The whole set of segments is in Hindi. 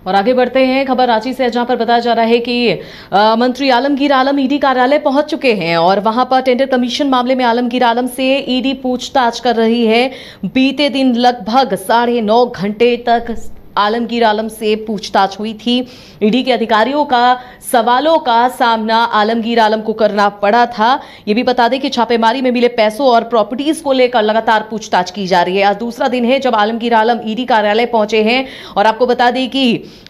और आगे बढ़ते हैं, खबर रांची से जहां पर बताया जा रहा है कि मंत्री आलमगीर आलम ईडी कार्यालय पहुंच चुके हैं और वहां पर टेंडर कमीशन मामले में आलमगीर आलम से ईडी पूछताछ कर रही है। बीते दिन लगभग 9.5 घंटे तक आलमगीर आलम से पूछताछ हुई थी। ईडी के अधिकारियों का सवालों का सामना आलमगीर आलम को करना पड़ा था। ये भी बता दें कि छापेमारी में मिले पैसों और प्रॉपर्टीज को लेकर लगातार पूछताछ की जा रही है। आज दूसरा दिन है जब आलमगीर आलम ईडी कार्यालय पहुंचे हैं और आपको बता दें कि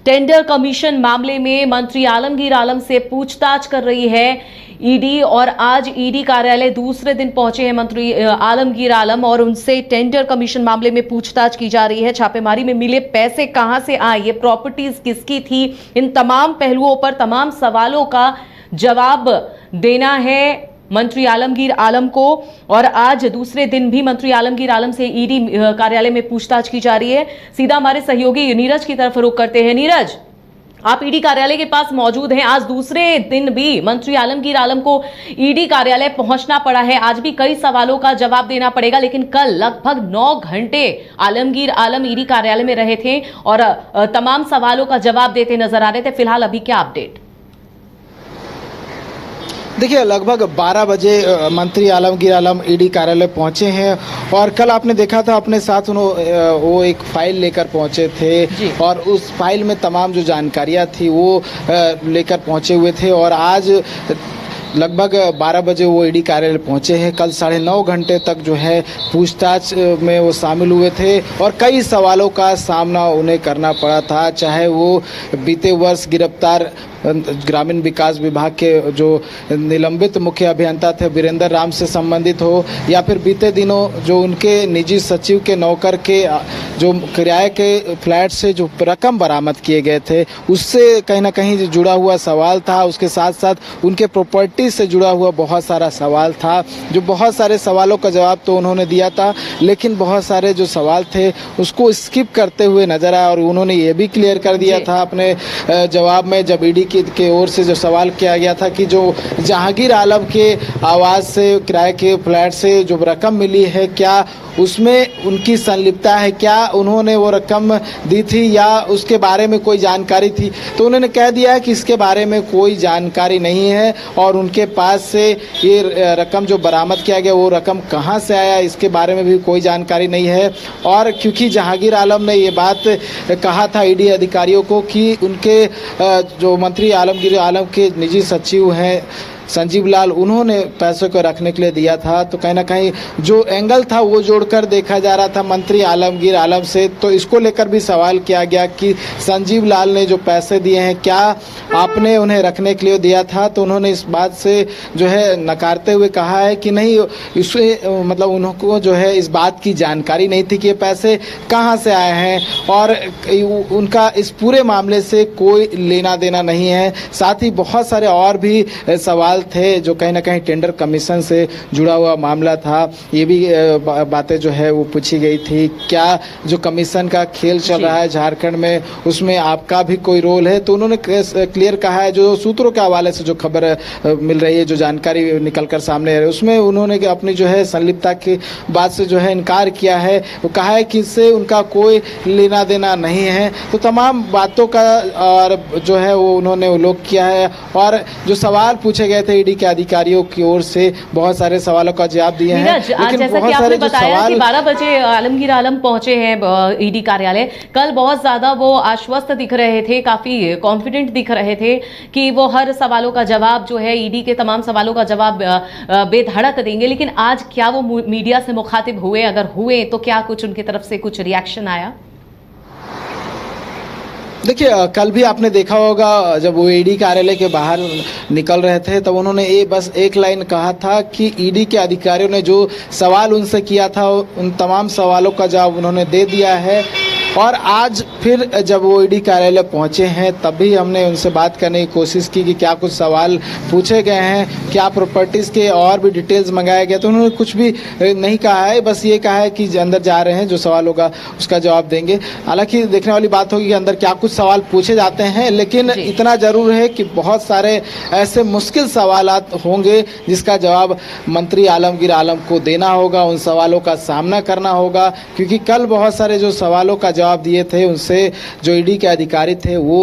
टेंडर कमीशन मामले में मंत्री आलमगीर आलम से पूछताछ कर रही है ईडी और आज ईडी कार्यालय दूसरे दिन पहुंचे हैं मंत्री आलमगीर आलम और उनसे टेंडर कमीशन मामले में पूछताछ की जा रही है। छापेमारी में मिले पैसे कहां से आए, ये प्रॉपर्टीज किसकी थी, इन तमाम पहलुओं पर तमाम सवालों का जवाब देना है मंत्री आलमगीर आलम को। और आज दूसरे दिन भी मंत्री आलमगीर आलम से ईडी कार्यालय में पूछताछ की जा रही है। सीधा हमारे सहयोगी नीरज की तरफ रुख करते हैं। नीरज, आप ईडी कार्यालय के पास मौजूद हैं। आज दूसरे दिन भी मंत्री आलमगीर आलम को ईडी कार्यालय पहुंचना पड़ा है। आज भी कई सवालों का जवाब देना पड़ेगा, लेकिन कल लगभग 9 घंटे आलमगीर आलम ईडी कार्यालय में रहे थे और तमाम सवालों का जवाब देते नजर आ रहे थे। फिलहाल अभी क्या अपडेट? देखिए, लगभग 12 बजे मंत्री आलमगीर आलम ईडी कार्यालय पहुंचे हैं और कल आपने देखा था अपने साथ वो एक फाइल लेकर पहुंचे थे और उस फाइल में तमाम जो जानकारियां थी वो लेकर पहुंचे हुए थे और आज लगभग 12 बजे वो ईडी कार्यालय पहुंचे हैं। कल 9.5 घंटे तक जो है पूछताछ में वो शामिल हुए थे और कई सवालों का सामना उन्हें करना पड़ा था, चाहे वो बीते वर्ष गिरफ्तार ग्रामीण विकास विभाग के जो निलंबित मुख्य अभियंता थे वीरेंद्र राम से संबंधित हो या फिर बीते दिनों जो उनके निजी सचिव के नौकर के जो किराए के फ्लैट से जो रकम बरामद किए गए थे उससे कहीं ना कहीं जुड़ा हुआ सवाल था। उसके साथ साथ उनके प्रॉपर्टी से जुड़ा हुआ बहुत सारा सवाल था। जो बहुत सारे सवालों का जवाब तो उन्होंने दिया था, लेकिन बहुत सारे जो सवाल थे उसको स्किप करते हुए नजर आया और उन्होंने ये भी क्लियर कर दिया था अपने जवाब में, जब ईडी के ओर से जो सवाल किया गया था कि जो जहांगीर आलम के आवास से किराए के फ्लैट से जो रकम मिली है क्या उसमें उनकी संलिप्तता है, क्या उन्होंने वो रकम दी थी या उसके बारे में कोई जानकारी थी। तो उन्होंने कह दिया है कि इसके बारे में कोई जानकारी नहीं है और उनके पास से ये रकम जो बरामद किया गया वो रकम कहाँ से आया इसके बारे में भी कोई जानकारी नहीं है। और क्योंकि जहांगीर आलम ने ये बात कहा था ईडी अधिकारियों को कि उनके जो मंत्री आलमगीर आलम के निजी सचिव हैं संजीव लाल, उन्होंने पैसों को रखने के लिए दिया था, तो कहीं ना कहीं जो एंगल था वो जोड़कर देखा जा रहा था मंत्री आलमगीर आलम से। तो इसको लेकर भी सवाल किया गया कि संजीव लाल ने जो पैसे दिए हैं क्या आपने उन्हें रखने के लिए दिया था। तो उन्होंने इस बात से जो है नकारते हुए कहा है कि नहीं, इससे मतलब उनको जो है इस बात की जानकारी नहीं थी कि ये पैसे कहाँ से आए हैं और उनका इस पूरे मामले से कोई लेना देना नहीं है। साथ ही बहुत सारे और भी सवाल थे जो कहीं ना कहीं टेंडर कमीशन से जुड़ा हुआ मामला था, ये भी बातें जो है वो पूछी गई थी। क्या जो कमीशन का खेल चल रहा है झारखंड में उसमें आपका भी कोई रोल है। तो उन्होंने क्लियर कहा है, जो सूत्रों के हवाले से जो खबर मिल रही है, जो जानकारी निकल कर सामने आ रही है, उसमें उन्होंने अपनी जो है संलिप्तता की बात से जो है इनकार किया है। वो कहा है कि इससे उनका कोई लेना देना नहीं है। तो तमाम बातों का और जो है वो उन्होंने उल्लेख किया है और जो सवाल पूछे गए थे ईडी के अधिकारियों की ओर से बहुत सारे सवालों का जवाब दिए हैं। लेकिन जैसा कि आपने बताया कि 12 बजे आलमगीर आलम पहुंचे हैं ईडी कार्यालय, कल बहुत ज्यादा वो आश्वस्त दिख रहे थे, काफी कॉन्फिडेंट दिख रहे थे कि वो हर सवालों का जवाब जो है ईडी के तमाम सवालों का जवाब बेधड़क देंगे। लेकिन आज क्या वो मीडिया से मुखातिब हुए? अगर हुए तो क्या कुछ उनकी तरफ से कुछ रिएक्शन आया? देखिए, कल भी आपने देखा होगा जब वो ईडी कार्यालय के बाहर निकल रहे थे तब उन्होंने बस एक लाइन कहा था कि ईडी के अधिकारियों ने जो सवाल उनसे किया था उन तमाम सवालों का जवाब उन्होंने दे दिया है। और आज फिर जब वो ईडी कार्यालय पहुंचे हैं तब भी हमने उनसे बात करने की कोशिश की कि क्या कुछ सवाल पूछे गए हैं, क्या प्रॉपर्टीज़ के और भी डिटेल्स मंगाया गया। तो उन्होंने कुछ भी नहीं कहा है, बस ये कहा है कि अंदर जा रहे हैं, जो सवाल होगा उसका जवाब देंगे। हालांकि देखने वाली बात होगी कि अंदर क्या कुछ सवाल पूछे जाते हैं, लेकिन इतना जरूर है कि बहुत सारे ऐसे मुश्किल सवाल होंगे जिसका जवाब मंत्री आलमगीर आलम को देना होगा, उन सवालों का सामना करना होगा। क्योंकि कल बहुत सारे जो सवालों का जवाब दिए थे उनसे जो ईडी के अधिकारी थे वो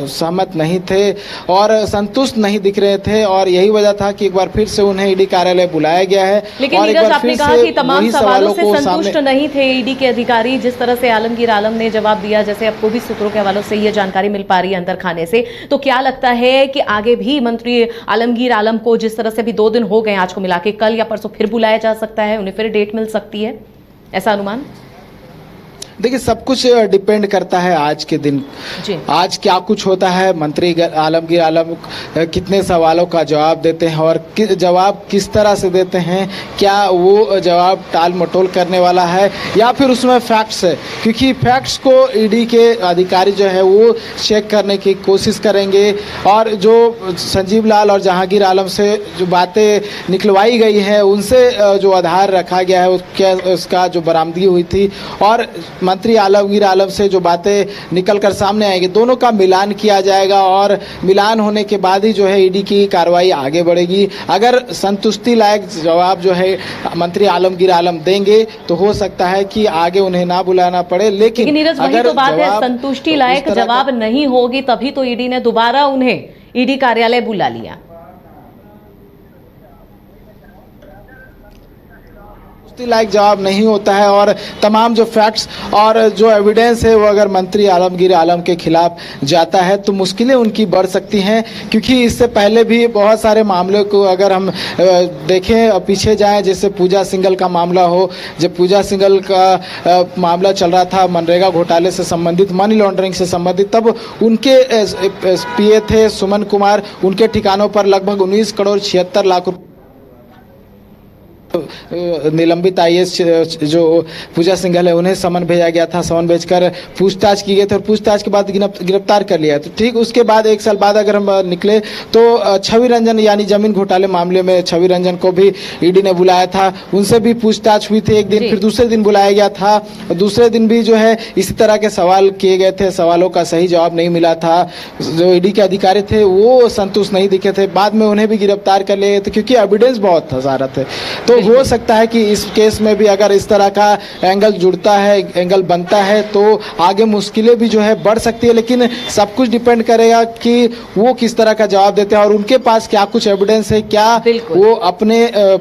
सहमत नहीं थे और संतुष्ट नहीं दिख रहे थे, और यही वजह था कि एक बार फिर से उन्हें ईडी कार्यालय बुलाया गया है। लेकिन और नीरज, आपने कहा कि तमाम सवालों से संतुष्ट नहीं थे ईडी के अधिकारी, जिस तरह से आलमगीर आलम ने जवाब दिया, जैसे आपको भी सूत्रों के हवालों से ये जानकारी मिल पा रही है अंदर खाने से, तो क्या लगता है कि आगे भी मंत्री आलमगीर आलम को, जिस तरह से भी 2 दिन हो गए आज को मिला के, कल या परसों फिर बुलाया जा सकता है, उन्हें फिर डेट मिल सकती है, ऐसा अनुमान? देखिए, सब कुछ डिपेंड करता है आज के दिन जी। आज क्या कुछ होता है, मंत्री आलमगीर आलम कितने सवालों का जवाब देते हैं और जवाब किस तरह से देते हैं, क्या वो जवाब टाल मटोल करने वाला है या फिर उसमें फैक्ट्स है, क्योंकि फैक्ट्स को ईडी के अधिकारी जो है वो चेक करने की कोशिश करेंगे। और जो संजीव लाल और जहांगीर आलम से जो बातें निकलवाई गई है, उनसे जो आधार रखा गया है उसका जो बरामदगी हुई थी, और मंत्री आलमगीर आलम से जो बातें निकलकर सामने आएंगी, दोनों का मिलान किया जाएगा और मिलान होने के बाद ही जो है ईडी की कार्रवाई आगे बढ़ेगी। अगर संतुष्टि लायक जवाब जो है मंत्री आलमगीर आलम देंगे तो हो सकता है कि आगे उन्हें ना बुलाना पड़े। लेकिन नीरज, वही तो बात है, संतुष्टि लायक जवाब नहीं होगी तभी तो ईडी ने दोबारा उन्हें ईडी कार्यालय बुला लिया। लायक जवाब नहीं होता है और तमाम जो फैक्ट्स और जो एविडेंस है वो अगर मंत्री आलमगीर आलम के खिलाफ जाता है तो मुश्किलें उनकी बढ़ सकती हैं, क्योंकि इससे पहले भी बहुत सारे मामलों को अगर हम देखें, पीछे जाएं, जैसे पूजा सिंघल का मामला हो, जब पूजा सिंघल का मामला चल रहा था मनरेगा घोटाले से संबंधित, मनी लॉन्ड्रिंग से संबंधित, तब उनके पीए थे सुमन कुमार, उनके ठिकानों पर लगभग 19 करोड़ 76 लाख रुपये निलंबित आईएएस जो पूजा सिंघल है उन्हें समन भेजा गया था, समन भेजकर पूछताछ की गई थी और पूछताछ के बाद गिरफ्तार कर लिया। तो ठीक उसके बाद 1 साल बाद अगर हम निकले तो छवि रंजन यानी जमीन घोटाले मामले में छवि रंजन को भी ईडी ने बुलाया था, उनसे भी पूछताछ हुई थी एक दिन, फिर दूसरे दिन बुलाया गया था, दूसरे दिन भी जो है इसी तरह के सवाल किए गए थे, सवालों का सही जवाब नहीं मिला था, जो ईडी के अधिकारी थे वो संतुष्ट नहीं दिखे थे, बाद में उन्हें भी गिरफ्तार कर लिए थे क्योंकि एविडेंस बहुत था सारा थे। तो हो सकता है कि इस केस में भी अगर इस तरह का एंगल जुड़ता है, एंगल बनता है, तो आगे मुश्किलें भी जो है बढ़ सकती है। लेकिन सब कुछ डिपेंड करेगा कि वो किस तरह का जवाब देते हैं और उनके पास क्या कुछ एविडेंस है, क्या वो अपने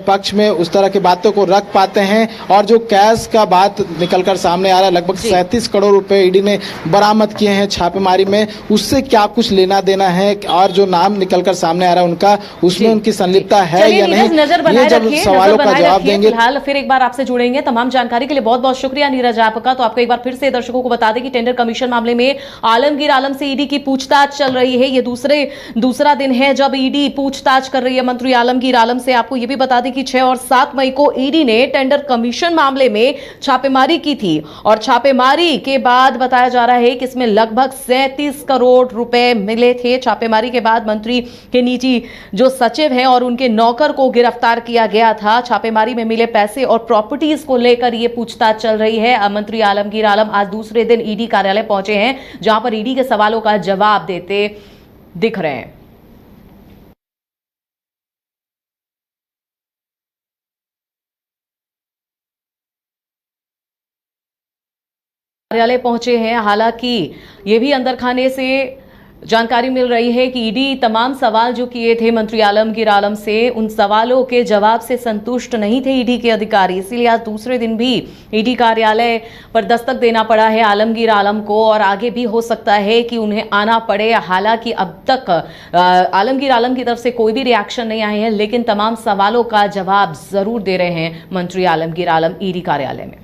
पक्ष में उस तरह की बातों को रख पाते हैं। और जो कैश का बात निकलकर सामने आ रहा है, लगभग 37 करोड़ रुपए ईडी ने बरामद किए हैं छापेमारी में, उससे क्या कुछ लेना देना है और जो नाम निकलकर सामने आ रहा है उनका, उसमें उनकी संलिप्तता है या नहीं, ये जब सवालों का जवाब देंगे। फिलहाल फिर एक बार आपसे जुड़ेंगे। तमाम जानकारी के लिए बहुत बहुत शुक्रिया नीरज आपका। तो आपको एक बार फिर से दर्शकों को बता दें कि टेंडर कमीशन मामले में आलमगीर आलम से ईडी की पूछताछ चल रही है। ये दूसरा दिन है जब ईडी पूछताछ कर रही है मंत्री आलमगीर आलम से। आपको यह भी बता दें कि 6 और 7 मई को ईडी ने टेंडर कमीशन मामले में छापेमारी की थी और छापेमारी के बाद बताया जा रहा है कि इसमें लगभग 37 करोड़ रुपए मिले थे। छापेमारी के बाद मंत्री के निजी जो सचिव हैं और उनके नौकर को गिरफ्तार किया गया था। छापेमारी में मिले पैसे और प्रॉपर्टीज को लेकर यह पूछताछ चल रही है। मंत्री आलमगीर आलम आज दूसरे दिन ईडी कार्यालय पहुंचे हैं, जहां पर ईडी के सवालों का जवाब देते दिख रहे हैं। कार्यालय पहुंचे हैं। हालांकि यह भी अंदर खाने से जानकारी मिल रही है कि ईडी तमाम सवाल जो किए थे मंत्री आलमगीर आलम से, उन सवालों के जवाब से संतुष्ट नहीं थे ईडी के अधिकारी, इसीलिए आज दूसरे दिन भी ईडी कार्यालय पर दस्तक देना पड़ा है आलमगीर आलम को और आगे भी हो सकता है कि उन्हें आना पड़े। हालांकि अब तक आलमगीर आलम की तरफ से कोई भी रिएक्शन नहीं आए हैं, लेकिन तमाम सवालों का जवाब जरूर दे रहे हैं मंत्री आलमगीर आलम ईडी कार्यालय में।